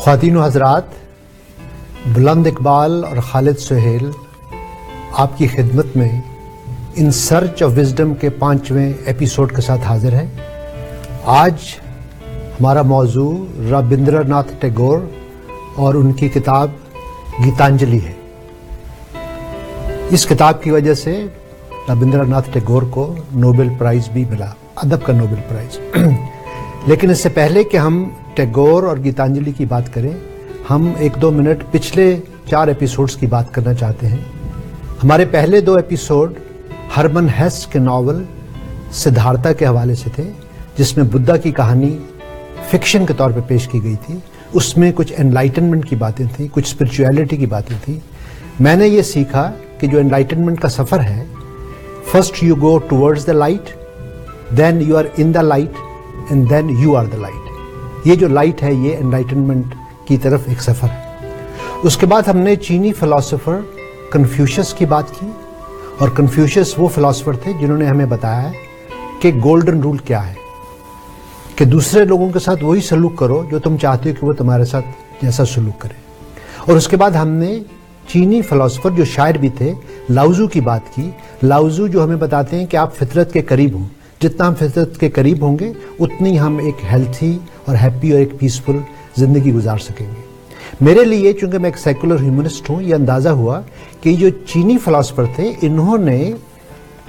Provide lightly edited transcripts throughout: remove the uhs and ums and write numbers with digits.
خواتین و حضرات، بلند اقبال اور خالد سہیل آپ کی خدمت میں ان سرچ آف وزڈم کے 5ویں ایپیسوڈ کے ساتھ حاضر ہیں۔ آج ہمارا موضوع رابندر ناتھ ٹیگور اور ان کی کتاب گیتانجلی ہے۔ اس کتاب کی وجہ سے رابندر ناتھ ٹیگور کو نوبل پرائز بھی ملا، ادب کا نوبل پرائز۔ لیکن اس سے پہلے کہ ہم ٹیگور اور گیتانجلی کی بات کریں، ہم 1-2 منٹ پچھلے 4 ایپیسوڈز کی بات کرنا چاہتے ہیں۔ ہمارے پہلے 2 ایپیسوڈ ہرمن ہیس کے ناول سدھارتھا کے حوالے سے تھے، جس میں بدھا کی کہانی فکشن کے طور پہ پیش کی گئی تھی۔ اس میں کچھ انلائٹنمنٹ کی باتیں تھیں، کچھ اسپرچویلٹی کی باتیں تھیں۔ میں نے یہ سیکھا کہ جو انلائٹنمنٹ کا سفر ہے، first you go towards the light, then you are in the light and then you are the light. یہ جو لائٹ ہے، یہ انلائٹنمنٹ کی طرف ایک سفر ہے۔ اس کے بعد ہم نے چینی فلاسفر کنفیوشس کی بات کی، اور کنفیوشس وہ فلاسفر تھے جنہوں نے ہمیں بتایا ہے کہ گولڈن رول کیا ہے، کہ دوسرے لوگوں کے ساتھ وہی سلوک کرو جو تم چاہتے ہو کہ وہ تمہارے ساتھ جیسا سلوک کرے۔ اور اس کے بعد ہم نے چینی فلاسفر جو شاعر بھی تھے، لاؤزو کی بات کی۔ لاؤزو جو ہمیں بتاتے ہیں کہ آپ فطرت کے قریب ہوں، جتنا ہم فطرت کے قریب ہوں گے اتنی ہم ایک ہیلتھی اور ہیپی اور ایک پیسفل زندگی گزار سکیں گے۔ میرے لیے، چونکہ میں ایک سیکولر ہیومنسٹ ہوں، یہ اندازہ ہوا کہ جو چینی فلاسفر تھے، انہوں نے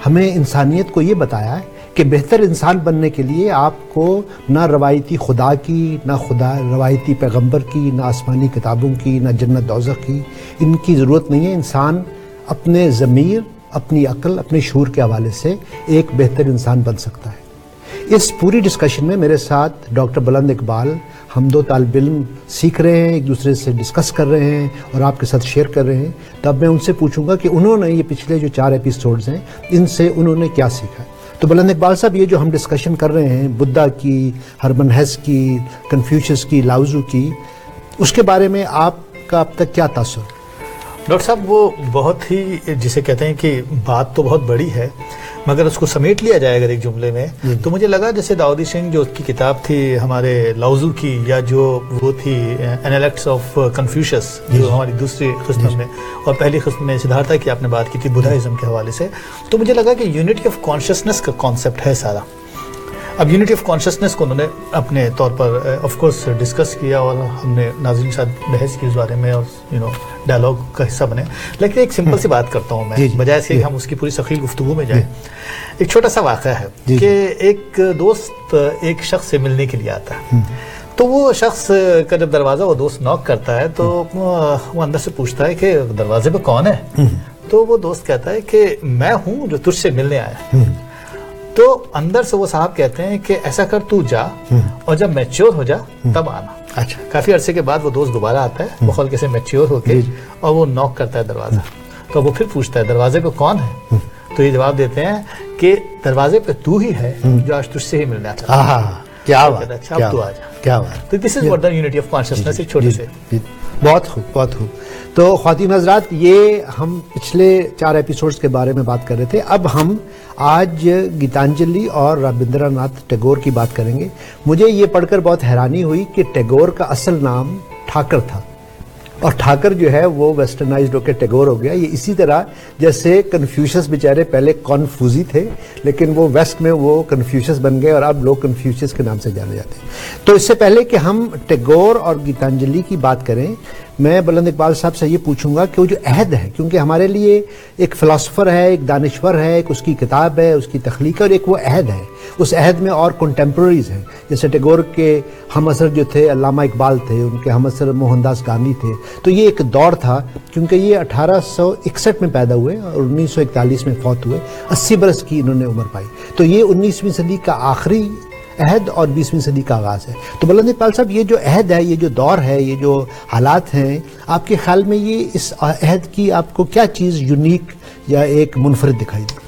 ہمیں انسانیت کو یہ بتایا کہ بہتر انسان بننے کے لیے آپ کو نہ روایتی خدا کی، نہ روایتی پیغمبر کی، نہ آسمانی کتابوں کی، نہ جنت دوزخ کی، ان کی ضرورت نہیں ہے۔ انسان اپنے ضمیر، اپنی عقل، اپنے شعور کے حوالے سے ایک بہتر انسان بن سکتا ہے۔ اس پوری ڈسکشن میں میرے ساتھ ڈاکٹر بلند اقبال، ہم 2 طالب علم سیکھ رہے ہیں، ایک دوسرے سے ڈسکس کر رہے ہیں اور آپ کے ساتھ شیئر کر رہے ہیں۔ تب میں ان سے پوچھوں گا کہ انہوں نے یہ پچھلے جو 4 ایپیسوڈز ہیں، ان سے انہوں نے کیا سیکھا۔ تو بلند اقبال صاحب، یہ جو ہم ڈسکشن کر رہے ہیں بدھا کی، ہرمن ہیس کی، کنفیوشس کی، لاؤزو کی، اس کے بارے میں آپ کا اب تک کیا تاثر؟ ڈاکٹر صاحب، وہ بہت ہی، جسے کہتے ہیں کہ بات تو بہت بڑی ہے، مگر اس کو سمیٹ لیا جائے اگر ایک جملے میں، تو مجھے لگا جیسے داؤدی سنگھ جو کی کتاب تھی ہمارے لاؤزو کی، یا جو وہ تھی انیلیکٹس آف کنفیوشس جو ہماری دوسری قسم میں، اور پہلی قسم میں سدھارتھا کی آپ نے بات کی تھی بدھائزم کے حوالے سے، تو مجھے لگا کہ یونٹی آف کانشسنس کا کانسیپٹ ہے سارا۔ اب یونٹی آف کانشسنس کو انہوں نے اپنے طور پر آف کورس ڈسکس کیا، اور ہم نے ناظرین کے ساتھ بحث کی اس بارے میں، اور ڈائلاگ کا حصہ بنے۔ لیکن ایک سمپل سی بات کرتا ہوں میں، بجائے اس کہ ہم اس کی پوری ثقیل گفتگو میں جائیں۔ ایک چھوٹا سا واقعہ ہے کہ ایک دوست ایک شخص سے ملنے کے لیے آتا ہے، تو وہ شخص کا جب دروازہ وہ دوست ناک کرتا ہے، تو وہ اندر سے پوچھتا ہے کہ دروازے پہ کون ہے؟ تو وہ دوست کہتا ہے کہ میں ہوں جو تجھ سے ملنے آیا۔ تو اندر سے وہ صاحب کہتے ہیں کہ ایسا کر، تو جا اور جب میچور ہو جا تب آنا۔ اچھا، کافی عرصے کے بعد وہ دوست دوبارہ آتا ہے بخول کے سے میچور ہو کے، اور وہ نوک کرتا ہے دروازہ۔ تو وہ پھر پوچھتا ہے دروازے پہ کون ہے؟ تو یہ جواب دیتے ہیں کہ دروازے پہ تو ہی ہے جو آج تجھ سے ہی ملنا چاہتا ہے۔ کیا بات، اچھا اب تو آ جا۔ کیا بات۔ تو this is what the unity of consciousness, ایک چھوٹے سے۔ بہت خوب، بہت خوب۔ تو خواتین حضرات، یہ ہم پچھلے 4 ایپیسوڈز کے بارے میں بات کر رہے تھے۔ اب ہم آج گیتانجلی اور رابندر ناتھ ٹیگور کی بات کریں گے۔ مجھے یہ پڑھ کر بہت حیرانی ہوئی کہ ٹیگور کا اصل نام ٹھاکر تھا، اور ٹھاکر جو ہے وہ ویسٹرنائزڈ ہو کے ٹیگور ہو گیا۔ یہ اسی طرح جیسے کنفیوشس بیچارے پہلے کانفوزی تھے، لیکن وہ ویسٹ میں وہ کنفیوشس بن گئے، اور اب لوگ کنفیوشس کے نام سے جانے جاتے ہیں۔ تو اس سے پہلے کہ ہم ٹیگور اور گیتانجلی کی بات کریں، میں بلند اقبال صاحب سے یہ پوچھوں گا کہ وہ جو عہد ہے، کیونکہ ہمارے لیے ایک فلاسفر ہے، ایک دانشور ہے، ایک اس کی کتاب ہے، اس کی تخلیق ہے، اور ایک وہ عہد ہے۔ اس عہد میں اور کنٹمپرریز ہیں، جیسے ٹیگور کے ہم عصر جو تھے علامہ اقبال تھے، ان کے ہم عصر موہن داس گاندھی تھے۔ تو یہ ایک دور تھا، کیونکہ یہ 1861 میں پیدا ہوئے اور 1941 میں فوت ہوئے، 80 برس کی انہوں نے عمر پائی۔ تو یہ 19ویں صدی کا آخری عہد اور 20ویں صدی کا آغاز ہے۔ تو بلند اقبال صاحب، یہ جو عہد ہے، یہ جو دور ہے، یہ جو حالات ہیں، آپ کے خیال میں یہ اس عہد کی آپ کو کیا چیز یونیک یا ایک منفرد دکھائی دی؟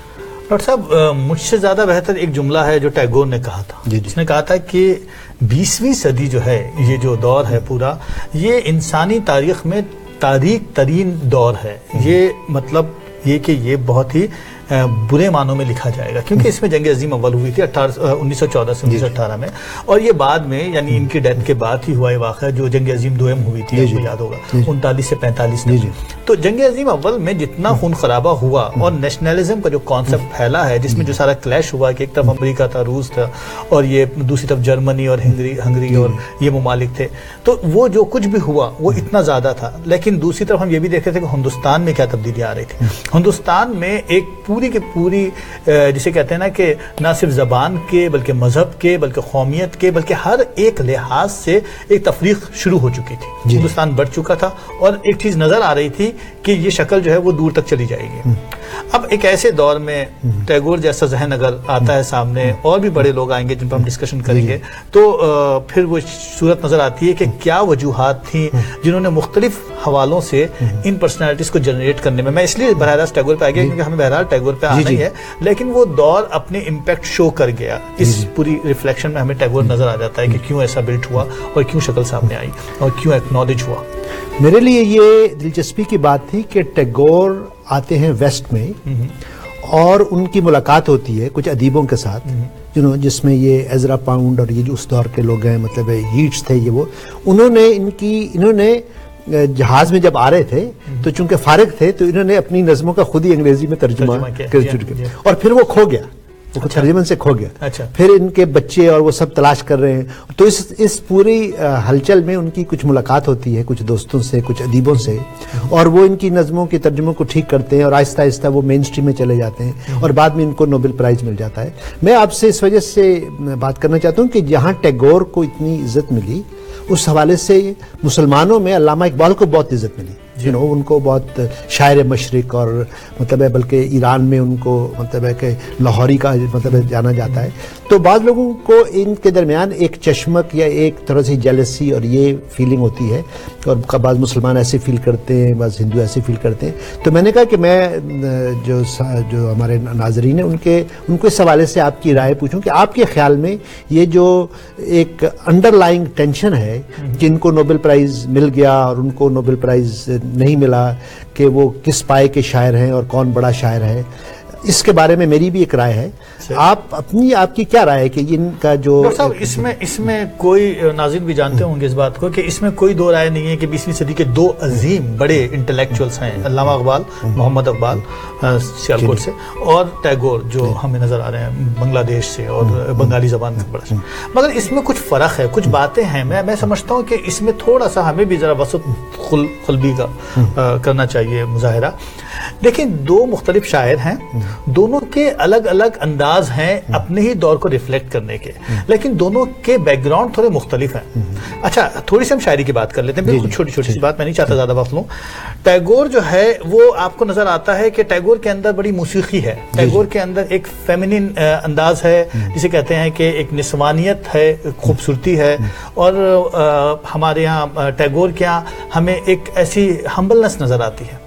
ڈاکٹر صاحب، مجھ سے زیادہ بہتر ایک جملہ ہے جو ٹیگور نے کہا تھا۔ جس نے کہا تھا کہ 20ویں صدی جو ہے، یہ جو دور ہے پورا، یہ انسانی تاریخ میں تاریک ترین دور ہے۔ یہ مطلب یہ کہ یہ بہت ہی برے معنوں میں لکھا جائے گا، کیونکہ اس میں جنگ عظیم اول ہوئی تھی 1914 سے 1918 میں، اور یہ بعد میں یعنی ان کی ڈیتھ کے بعد ہی ہوا یہ واقعہ جو جنگ عظیم دوم ہوئی تھی، آپ کو یاد ہوگا 39 سے 45 تک۔ تو جنگ عظیم اول میں جتنا خون خرابہ ہوا اور نیشنلزم کا جو کانسیپٹ پھیلا ہے، جس میں جو سارا کلیش ہوا کہ ایک طرف امریکہ تھا، روس تھا، اور یہ دوسری طرف جرمنی اور ہنگری اور یہ ممالک تھے، تو وہ جو کچھ بھی ہوا وہ اتنا زیادہ تھا۔ لیکن دوسری طرف ہم یہ بھی دیکھتے تھے کہ ہندوستان میں کیا تبدیلیاں آ رہی تھی۔ ہندوستان میں ایک پوری کی پوری جسے کہتے ہیں نا کہ نہ صرف زبان کے بلکہ مذہب کے بلکہ قومیت کے بلکہ ہر ایک لحاظ سے ایک تفریق شروع ہو چکی تھی۔ ہندوستان بڑھ چکا تھا اور ایک چیز نظر آ رہی تھی کہ یہ شکل جو ہے وہ دور تک چلی جائے گی۔ اب ایک ایسے دور میں ٹیگور جیسا ذہن اگر آتا ہے سامنے، اور بھی بڑے لوگ آئیں گے جن پر ہم ڈسکشن کریں گے، تو پھر وہ صورت نظر آتی ہے کہ کیا وجوہات تھیں جنہوں نے مختلف حوالوں سے ان پرسنالٹیز کو جنریٹ کرنے میں اس لیے براہ راست ٹیگور پہ آ گیا کیونکہ ہمیں بہرحال ٹیگور پہ آنا ہی ہے، لیکن وہ دور اپنے امپیکٹ شو کر گیا۔ اس پوری ریفلیکشن میں ہمیں ٹیگور نظر آ جاتا ہے کہ کیوں ایسا بلٹ ہوا اور کیوں شکل سامنے آئی اور کیوں ایکنالج ہوا۔ میرے لیے یہ دلچسپی کی بات تھی کہ ٹیگور آتے ہیں ویسٹ میں اور ان کی ملاقات ہوتی ہے کچھ ادیبوں کے ساتھ، جس میں یہ ایزرا پاؤنڈ اور یہ جو اس دور کے لوگ ہیں، مطلب ییٹس تھے، یہ وہ انہوں نے جہاز میں جب آ رہے تھے تو چونکہ فارغ تھے تو انہوں نے اپنی نظموں کا خود ہی انگریزی میں ترجمہ کر چکے، اور پھر وہ کھو گیا، وہ ترجمن سے کھو گیا۔ پھر ان کے بچے اور وہ سب تلاش کر رہے ہیں، تو اس پوری ہلچل میں ان کی کچھ ملاقات ہوتی ہے کچھ دوستوں سے، کچھ ادیبوں سے، اور وہ ان کی نظموں کی ترجموں کو ٹھیک کرتے ہیں اور آہستہ آہستہ وہ مین اسٹریم میں چلے جاتے ہیں اور بعد میں ان کو نوبل پرائز مل جاتا ہے۔ میں آپ سے اس وجہ سے بات کرنا چاہتا ہوں کہ جہاں ٹیگور کو اتنی عزت ملی، اس حوالے سے مسلمانوں میں علامہ اقبال کو بہت عزت ملی، ان کو بہت شاعر مشرق، اور مطلب ہے بلکہ ایران میں ان کو مطلب ہے کہ لاہوری کا مطلب جانا جاتا ہے۔ تو بعض لوگوں کو ان کے درمیان ایک چشمک یا ایک طرح سے جیلسی اور یہ فیلنگ ہوتی ہے، اور بعض مسلمان ایسے فیل کرتے ہیں، بعض ہندو ایسے فیل کرتے ہیں۔ تو میں نے کہا کہ میں جو ہمارے ناظرین ہیں ان کو اس حوالے سے آپ کی رائے پوچھوں کہ آپ کے خیال میں یہ جو ایک انڈر لائنگ ٹینشن ہے کہ ان کو نوبل پرائز مل گیا اور ان کو نوبل پرائز نہیں ملا، کہ وہ کس پائے کے شاعر ہیں اور کون بڑا شاعر ہے، اس کے بارے میں میری بھی ایک رائے ہے۔ آپ کی کیا رائے ہے کہ ان کا جو اس میں کوئی ناظرین بھی جانتے ہوں گے اس بات کو کہ اس میں کوئی دو رائے نہیں ہے کہ 20ویں صدی کے دو عظیم بڑے انٹلیکچوئلز ہیں، علامہ اقبال، محمد اقبال سیالکوٹ سے، اور ٹیگور جو ہمیں نظر آ رہے ہیں بنگلہ دیش سے اور بنگالی زبان کا بڑا، مگر اس میں کچھ فرق ہے، کچھ باتیں ہیں۔ میں سمجھتا ہوں کہ اس میں تھوڑا سا ہمیں بھی ذرا وسط قلبی کا کرنا چاہیے مظاہرہ۔ لیکن دو مختلف شاعر ہیں، دونوں کے الگ الگ انداز ہیں اپنے ہی دور کو ریفلیکٹ کرنے کے، لیکن دونوں کے بیک گراؤنڈ تھوڑے مختلف ہیں۔ اچھا، تھوڑی سی ہم شاعری کی بات کر لیتے ہیں، بالکل چھوٹی چھوٹی سی بات، میں نہیں چاہتا زیادہ وقت لوں۔ ٹیگور جو ہے وہ آپ کو نظر آتا ہے کہ ٹیگور کے اندر بڑی موسیقی ہے، ٹیگور کے اندر ایک فیمینن انداز ہے، جسے کہتے ہیں کہ ایک نسوانیت ہے، خوبصورتی ہے، اور ہمارے یہاں ٹیگور کے یہاں ہمیں ایک ایسی ہمبلنس نظر آتی ہے،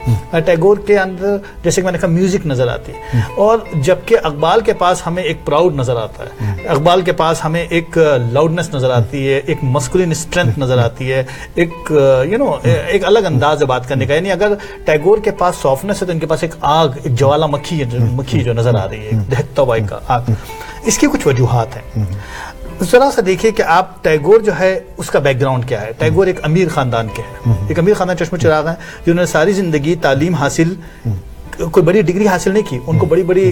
ٹیگور کے اندر جیسے کہ میں نے کہا میوزک نظر آتی ہے، اور جبکہ اقبال کے پاس ہمیں ایک پراؤڈ نظر آتا ہے، اقبال کے پاس ہمیں ایک لاؤڈنس نظر آتی ہے، ایک مسکولین اسٹرینتھ نظر آتی ہے، ایک ایک الگ انداز ہے بات کرنے کا۔ یعنی اگر ٹیگور کے پاس سافٹنس ہے تو ان کے پاس ایک آگ، ایک جوالا مکھی جو نظر آ رہی ہے، دہکتا ہوا ایک آگ۔ اس کی کچھ وجوہات ہیں، ذرا سا دیکھیے کہ آپ ٹیگور جو ہے اس کا بیک گراؤنڈ کیا ہے۔ ٹیگور ایک امیر خاندان کے ہیں، ایک امیر خاندان چشم چراغ ہیں، جنہوں نے ساری زندگی تعلیم حاصل، کوئی بڑی ڈگری حاصل نہیں کی، ان کو بڑی بڑی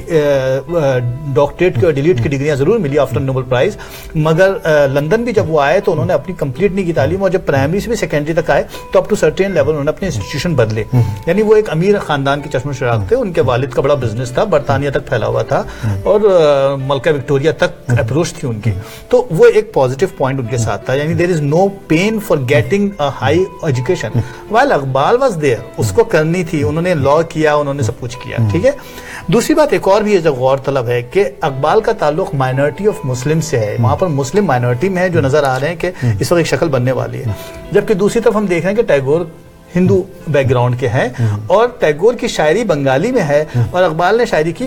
ڈاکٹریٹ کی اور ڈیلیٹ کی ڈگریاں ضرور ملی آفٹر نوبل پرائز، مگر لندن بھی جب وہ آئے تو انہوں نے اپنی کمپلیٹ نہیں کی تعلیم، اور جب پرائمری سے بھی سیکنڈری تک آئے تو اپ ٹو سرٹین لیول انہوں نے اپنے انسٹیٹیوشن بدلے۔ یعنی وہ ایک امیر خاندان کے چشم چراغ تھے، ان کے والد کا بڑا بزنس تھا، برطانیہ تک پھیلا ہوا تھا، اور ملکہ وکٹوریہ تک اپروچ تھی ان کی، تو وہ ایک پازیٹیو پوائنٹ ان کے ساتھ تھا، یعنی there is no pain for getting a high education, while Iqbal was there, اس کو کرنی تھی، انہوں نے لاء کیا، انہوں نے سب کچھ کیا، ٹھیک ہے۔ دوسری بات ایک اور بھی ہے جو غور طلب ہے کہ اقبال کا تعلق مائنورٹی آف مسلم سے ہے، وہاں پر مسلم مائنورٹی میں ہے جو نظر آ رہے ہیں کہ اس وقت ایک شکل بننے والی ہے، جبکہ دوسری طرف ہم دیکھ رہے ہیں کہ ٹیگور ہندو بیک گراؤنڈ کے ہیں، اور ٹیگور کی شاعری بنگالی میں ہے اور اقبال نے شاعری کی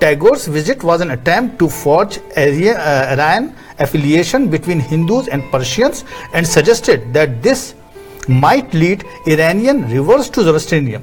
Tagore's visit was an attempt to forge Aryan affiliation between Hindus and Persians and suggested that this might lead Iranian reverse to Zoroastrianism.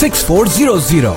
6400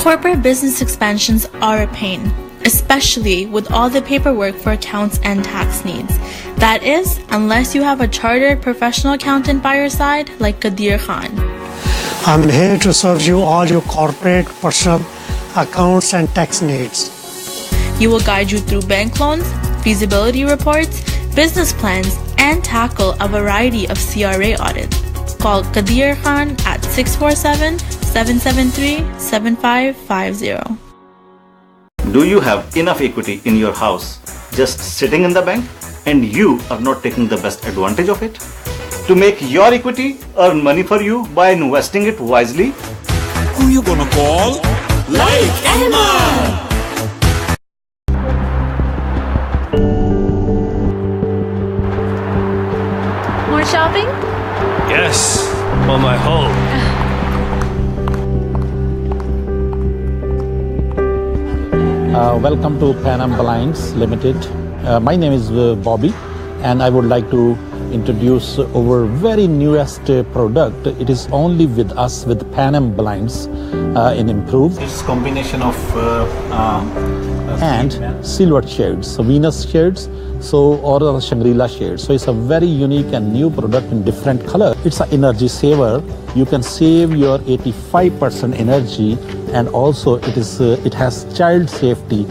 Corporate business expansions are a pain, especially with all the paperwork for accounts and tax needs. That is, unless you have a chartered professional accountant by your side like Qadir Khan. I'm here to serve you all your corporate, personal, accounts and tax needs. You will guide you through bank loans, feasibility reports, business plans, and tackle a variety of CRA audits. Call Qadir Khan at 647-773-7550. Do you have enough equity in your house just sitting in the bank and you are not taking the best advantage of it? To make your equity earn money for you by investing it wisely? Who you gonna call? Like Ahmad! More shopping? Yes, on my home. Welcome to Pan Am Blinds Limited. My name is Bobby, and I would like to introduce our very newest product. It is only with us, with Pan Am Blinds in Improve. It's combination of and silver shades, so Venus shades, so or Shangri-La shades. So it's a very unique and new product in different color. It's an energy saver. You can save your 85% energy, and also it has child safety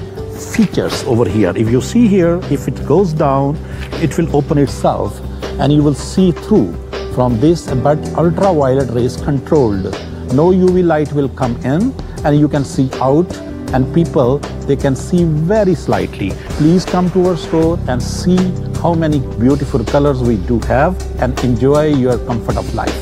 features over here. If you see here, if it goes down, it will open itself and you will see through from this, but ultraviolet rays controlled. No UV light will come in and you can see out, and people, they can see very slightly. Please come to our store and see how many beautiful colors we do have and enjoy your comfort of life.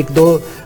1-2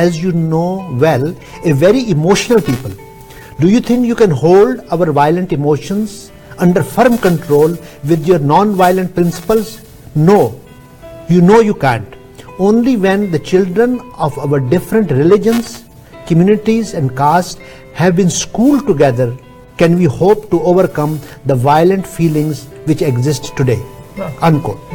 as you know well, a very emotional people. Do you think you can hold our violent emotions under firm control with your non-violent principles? No, you know you can't. Only when the children of our different religions, communities and castes have been schooled together can we hope to overcome the violent feelings which exist today. Unquote.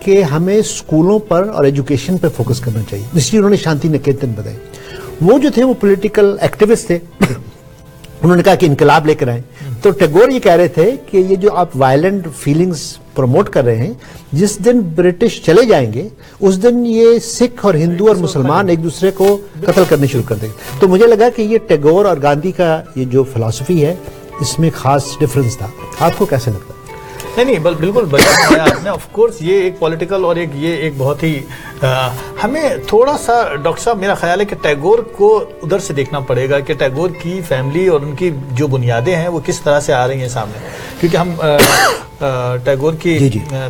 کہ ہمیں اسکولوں پر اور education پہ focus کرنا چاہیے. اس لیے انہوں نے شانتی نکیتن بتائی. وہ جو تھے وہ پولیٹیکل ایکٹیوسٹ تھے, انہوں نے کہا کہ انقلاب لے کر آئیں. تو ٹیگور یہ کہہ رہے تھے کہ یہ جو آپ وائلنٹ فیلنگز پروموٹ کر رہے ہیں, جس دن برٹش چلے جائیں گے اس دن یہ سکھ اور ہندو اور مسلمان ایک دوسرے کو قتل کرنے شروع کر دیں گے. تو مجھے لگا کہ یہ ٹیگور اور گاندھی کا یہ جو فلسفی ہے اس میں خاص ڈفرنس تھا. آپ کو کیسے لگتا ہے؟ نہیں بالکل بتایا آپ نے. آف کورس یہ ایک پولیٹیکل اور ایک بہت ہی ہمیں تھوڑا سا ڈاکٹر صاحب میرا خیال ہے کہ ٹیگور کو ادھر سے دیکھنا پڑے گا کہ ٹیگور کی فیملی اور ان کی جو بنیادیں ہیں وہ کس طرح سے آ رہی ہیں سامنے. کیونکہ ہم ٹیگور کی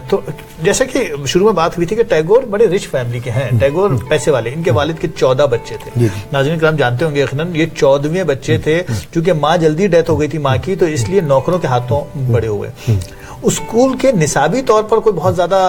تو جیسا کہ شروع میں بات ہوئی تھی کہ ٹیگور بڑے رچ فیملی کے ہیں, ٹیگور پیسے والے. ان کے والد کے 14 بچے تھے. ناظرین کرام جانتے ہوں گے یقیناً یہ 14ویں بچے تھے. چونکہ ماں جلدی ڈیتھ ہو گئی تھی ماں کی, تو اس لیے نوکروں کے ہاتھوں بڑے ہوئے. اسکول کے نصابی طور پر کوئی بہت زیادہ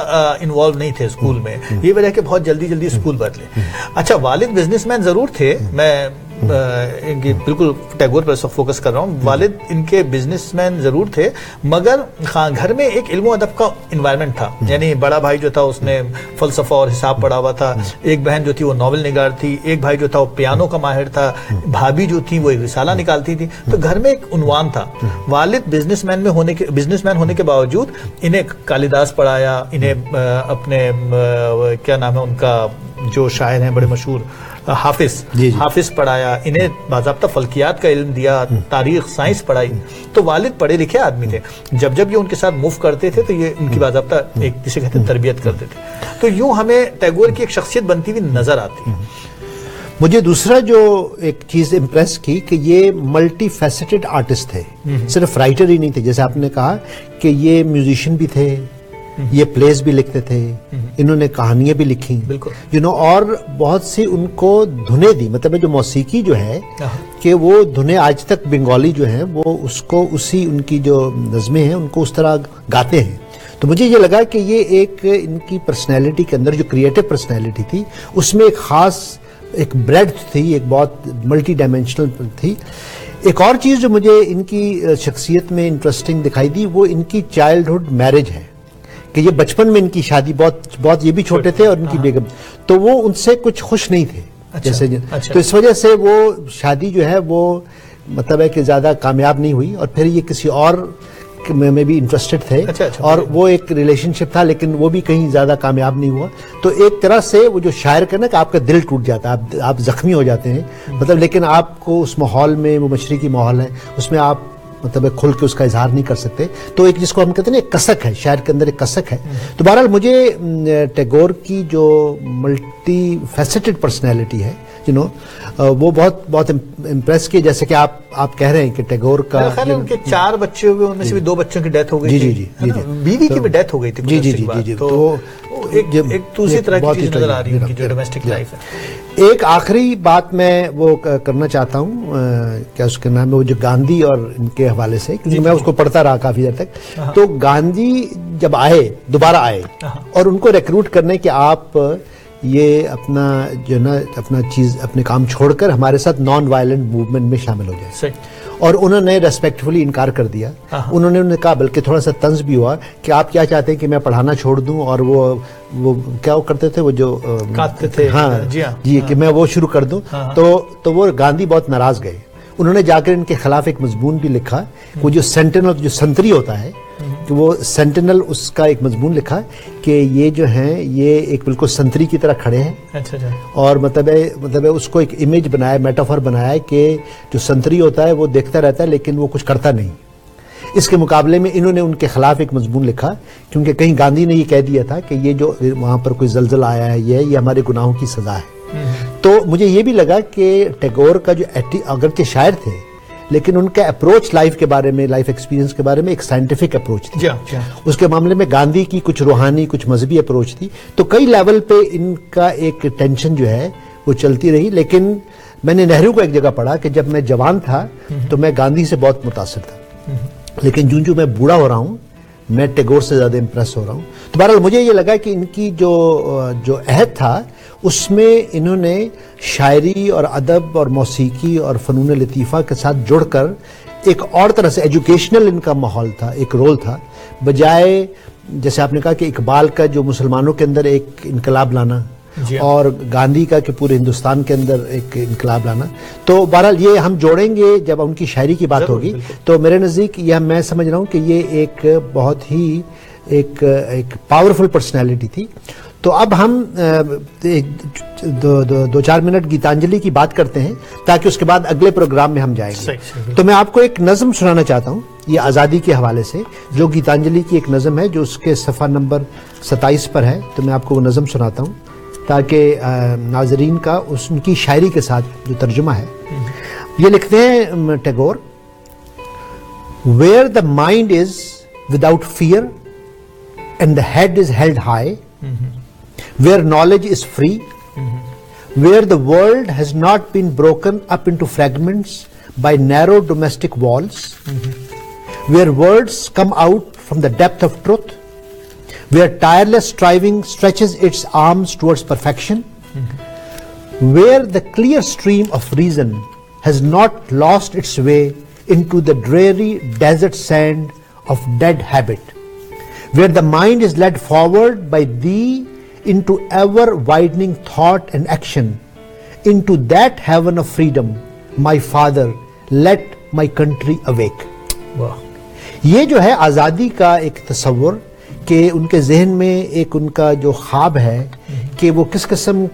انوالو نہیں تھے اسکول میں, یہ وجہ کہ بہت جلدی اسکول بدلے. اچھا والد بزنس مین ضرور تھے, میں بالکل ٹیگور پر فوکس کر رہا ہوں. والد ان کے بزنس مین ضرور تھے, مگر گھر میں ایک علم و ادب کا انوائرمنٹ تھا. یعنی بڑا بھائی جو تھا اس نے فلسفہ اور حساب پڑھا ہوا تھا, ایک بہن جو تھی وہ ناول نگار تھی, ایک بھائی جو تھا وہ پیانو کا ماہر تھا, بھابھی جو تھی وہ ایک رسالہ نکالتی تھی. تو گھر میں ایک عنوان تھا. والد بزنس مین ہونے کے باوجود انہیں کالیداس پڑھایا, انہیں اپنے کیا نام ہے ان کا جو شاعر ہیں بڑے مشہور حافظ پڑھایا, انہیں باضابطہ فلکیات کا علم دیا, تاریخ سائنس پڑھائی. تو والد پڑھے لکھے آدمی تھے. جب یہ ان کے ساتھ موو کرتے تھے تو یہ ان کی باضابطہ ایک جسے کہتے ہیں تربیت کرتے تھے. تو یوں ہمیں ٹیگور کی ایک شخصیت بنتی ہوئی نظر آتی ہے. مجھے دوسرا جو ایک چیز امپریس کی کہ یہ ملٹی فیسٹڈ آرٹسٹ تھے, صرف رائٹر ہی نہیں تھے. جیسے آپ نے کہا کہ یہ میوزیشین بھی تھے, یہ پلیز بھی لکھتے تھے, انہوں نے کہانیاں بھی لکھی, اور بہت سی ان کو دھنیں دی. مطلب جو موسیقی جو ہے کہ وہ دھنیں آج تک بنگالی جو ہیں وہ اس کو اسی ان کی جو نظمیں ہیں ان کو اس طرح گاتے ہیں. تو مجھے یہ لگا کہ یہ ایک ان کی پرسنالٹی کے اندر جو کریٹو پرسنالٹی تھی اس میں ایک خاص ایک بریڈ تھی, ایک بہت ملٹی ڈائمینشنل تھی. ایک اور چیز جو مجھے ان کی شخصیت میں انٹرسٹنگ دکھائی دی وہ ان کی چائلڈہڈ میرج ہے, کہ یہ بچپن میں ان کی شادی بہت یہ بھی چھوٹے تھے اور ان کی بیگم, تو وہ ان سے کچھ خوش نہیں تھے جیسے. تو اس وجہ سے وہ شادی جو ہے وہ مطلب ہے کہ زیادہ کامیاب نہیں ہوئی, اور پھر یہ کسی اور میں بھی انٹرسٹڈ تھے, اور وہ ایک ریلیشن شپ تھا لیکن وہ بھی کہیں زیادہ کامیاب نہیں ہوا. تو ایک طرح سے وہ جو شاعر کا نا کہ آپ کا دل ٹوٹ جاتا ہے, آپ زخمی ہو جاتے ہیں, مطلب لیکن آپ کو اس ماحول میں, وہ مشرقی ماحول ہے اس میں آپ مطلب کھل کے اس کا اظہار نہیں کر سکتے. تو ایک جس کو ہم کہتے ہیں ایک کسک ہے, شاعر کے اندر ایک کسک ہے. تو بہرحال مجھے ٹیگور کی جو ملٹی فیسٹڈ پرسنالٹی ہے وہ بہت امپریس کی. جیسے کہ آپ کہہ رہے ہیں کہ ٹیگور کا ان کے 4 بچے ہوئے, ان میں سے بھی 2 بچوں کی ڈیتھ ہو گئی تھی, بیوی کی بھی ڈیتھ ہو گئی تھی. تو ایک دوسری طرح کی چیز نظر آ رہی ہے ان کی جو ڈومیسٹک لائف ہے. ایک آخری بات میں وہ کرنا چاہتا ہوں, کیا اس کا نام ہے, وہ جو گاندھی اور ان کے حوالے سے, کیونکہ میں اس کو پڑھتا رہا کافی دیر تک. تو گاندھی جب دوبارہ آئے اور ان کو ریکروٹ کرنے کہ آپ یہ اپنا جو نا اپنے کام چھوڑ کر ہمارے ساتھ نان وائلنٹ موومنٹ میں شامل ہو جائے, اور انہوں نے ریسپیکٹفلی انکار کر دیا. انہوں نے کہا, بلکہ تھوڑا سا طنز بھی ہوا کہ آپ کیا چاہتے ہیں کہ میں پڑھانا چھوڑ دوں, اور وہ کیا وہ کرتے تھے, وہ جو کاٹتے تھے, جی کہ میں وہ شروع کر دوں. تو وہ گاندھی بہت ناراض گئے. انہوں نے جا کر ان کے خلاف ایک مضمون بھی لکھا, وہ جو سینٹینل جو سنتری ہوتا ہے کہ وہ سینٹینل, اس کا ایک مضمون لکھا کہ یہ جو ہیں یہ ایک بالکل سنتری کی طرح کھڑے ہیں, اور مطلب اس کو ایک امیج بنایا, میٹافور بنایا کہ جو سنتری ہوتا ہے وہ دیکھتا رہتا ہے لیکن وہ کچھ کرتا نہیں. اس کے مقابلے میں انہوں نے ان کے خلاف ایک مضمون لکھا, کیونکہ کہیں گاندھی نے یہ کہہ دیا تھا کہ یہ جو وہاں پر کوئی زلزلہ آیا ہے یہ ہمارے گناہوں کی سزا ہے. تو مجھے یہ بھی لگا کہ ٹیگور کا جو اگرچہ شاعر تھے لیکن ان کا اپروچ لائف کے بارے میں, لائف ایکسپیرینس کے بارے میں ایک سائنٹیفک اپروچ تھی. اس کے معاملے میں گاندھی کی کچھ روحانی, کچھ مذہبی اپروچ تھی. تو کئی لیول پہ ان کا ایک ٹینشن جو ہے وہ چلتی رہی. لیکن میں نے نہرو کو ایک جگہ پڑھا کہ جب میں جوان تھا تو میں گاندھی سے بہت متاثر تھا, لیکن جو میں بوڑھا ہو رہا ہوں میں ٹیگور سے زیادہ امپریس ہو رہا ہوں. تو بہرحال مجھے یہ لگا کہ ان کی جو عہد تھا اس میں انہوں نے شاعری اور ادب اور موسیقی اور فنون لطیفہ کے ساتھ جڑ کر ایک اور طرح سے ایجوکیشنل ان کا ماحول تھا, ایک رول تھا. بجائے جیسے آپ نے کہا کہ اقبال کا جو مسلمانوں کے اندر ایک انقلاب لانا اور گاندھی کا کہ پورے ہندوستان کے اندر ایک انقلاب لانا، تو بہرحال یہ ہم جوڑیں گے جب ان کی شاعری کی بات ہوگی. تو میرے نزدیک یہ میں سمجھ رہا ہوں کہ یہ ایک بہت ہی ایک پاورفل پرسنالٹی تھی. تو اب ہم دو چار منٹ گیتانجلی کی بات کرتے ہیں تاکہ اس کے بعد اگلے پروگرام میں ہم جائیں گے. تو میں آپ کو ایک نظم سنانا چاہتا ہوں یہ آزادی کے حوالے سے، جو گیتانجلی کی ایک نظم ہے جو اس کے صفحہ نمبر 27 پر ہے. تو میں آپ کو وہ نظم سناتا ہوں تاکہ ناظرین کا ان کی شاعری کے ساتھ جو ترجمہ ہے. یہ لکھتے ہیں Tagore: Where the mind is without fear and the head is held high, where knowledge is free, where the world has not been broken up into fragments by narrow domestic walls, where words come out from the depth of truth, where tireless striving stretches its arms towards perfection, where the clear stream of reason has not lost its way into the dreary desert sand of dead habit, where the mind is led forward by thee into ever widening thought and action, into that heaven of freedom, my father, let my country awake. یہ جو ہے آزادی کا ایک تصور کہ ان کے ذہن میں ایک ان کا جو خواب ہے کہ وہ کس قسم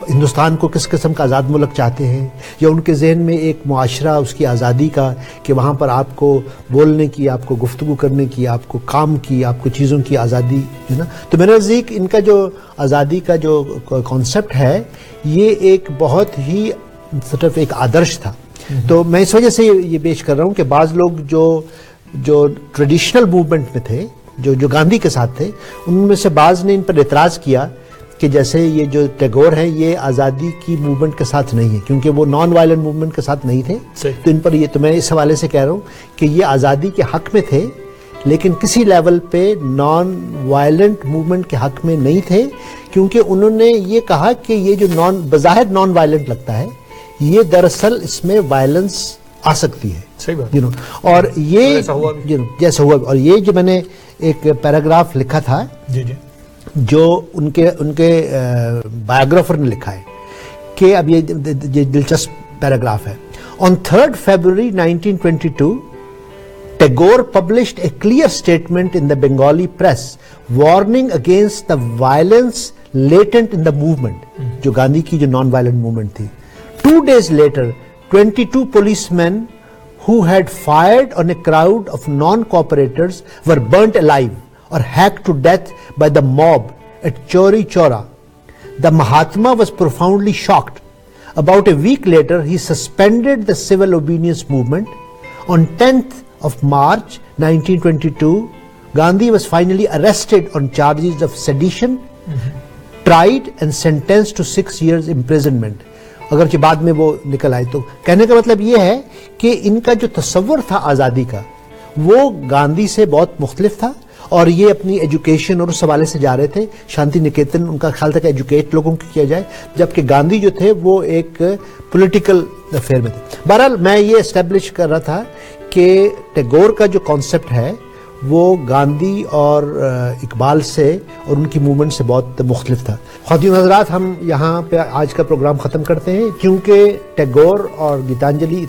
ہندوستان کو کس قسم کا آزاد ملک چاہتے ہیں، یا ان کے ذہن میں ایک معاشرہ اس کی آزادی کا کہ وہاں پر آپ کو بولنے کی، آپ کو گفتگو کرنے کی، آپ کو کام کی، آپ کو چیزوں کی آزادی ہے نا. تو میرے نزدیک ان کا جو آزادی کا جو کانسیپٹ ہے یہ ایک بہت ہی صرف ایک آدرش تھا. تو میں اس وجہ سے یہ پیش کر رہا ہوں کہ بعض لوگ جو ٹریڈیشنل موومنٹ میں تھے، جو گاندھی کے ساتھ تھے، ان میں سے بعض نے ان پر اعتراض کیا کہ جیسے یہ جو ٹیگور ہیں یہ آزادی کی موومنٹ کے ساتھ نہیں ہے کیونکہ وہ نان وائلنٹ موومنٹ کے ساتھ نہیں تھے. تو ان پر یہ تو میں اس حوالے سے کہہ رہا ہوں کہ یہ آزادی کے حق میں تھے لیکن کسی لیول پہ نان وائلنٹ موومنٹ کے حق میں نہیں تھے، کیونکہ انہوں نے یہ کہا کہ یہ جو بظاہر نان وائلنٹ لگتا ہے یہ دراصل اس میں وائلنس آ سکتی ہے. اور یہ جیسا ہوا، اور یہ جو میں نے ایک پیراگراف لکھا تھا جو ان کے بایوگرافر نے لکھا ہے کہ اب یہ دلچسپ پیراگراف ہے. On 3rd February 1922, Tagore published a clear statement in the Bengali press warning against the violence latent in the movement, جو گاندھی کی جو نان وائلنٹ موومنٹ تھی. 2 days later, 22 policemen who had fired on a crowd of non-cooperators were burnt alive or hacked to death by the mob at Chauri Chaura. The Mahatma was profoundly shocked. About a week later, he suspended the civil obedience movement. On 10th of March 1922, Gandhi was finally arrested on charges of sedition, tried and sentenced to 6 years imprisonment. اگرچہ بعد میں وہ نکل آئے. تو کہنے کا مطلب یہ ہے کہ ان کا جو تصور تھا آزادی کا وہ گاندھی سے بہت مختلف تھا، اور یہ اپنی ایجوکیشن اور اس حوالے سے جا رہے تھے. شانتی نکیتن ان کا خیال تھا کہ ایجوکیٹ لوگوں کو کیا جائے، جبکہ گاندھی جو تھے وہ ایک پولیٹیکل افیئر میں تھے. بہرحال میں یہ اسٹیبلش کر رہا تھا کہ ٹیگور کا جو کانسیپٹ ہے وہ گاندھی اور اقبال سے اور ان کی موومنٹ سے بہت مختلف تھا. خواتین حضرات، ہم یہاں پہ آج کا پروگرام ختم کرتے ہیں کیونکہ ٹیگور اور گیتانجلی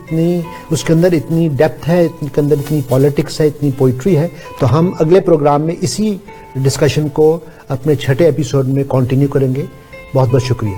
اس کے اندر اتنی ڈیپتھ ہے، اس کے اندر اتنی پالیٹکس ہے، اتنی پوئٹری ہے. تو ہم اگلے پروگرام میں اسی ڈسکشن کو اپنے 6 ایپیسوڈ میں کنٹینیو کریں گے. بہت بہت شکریہ.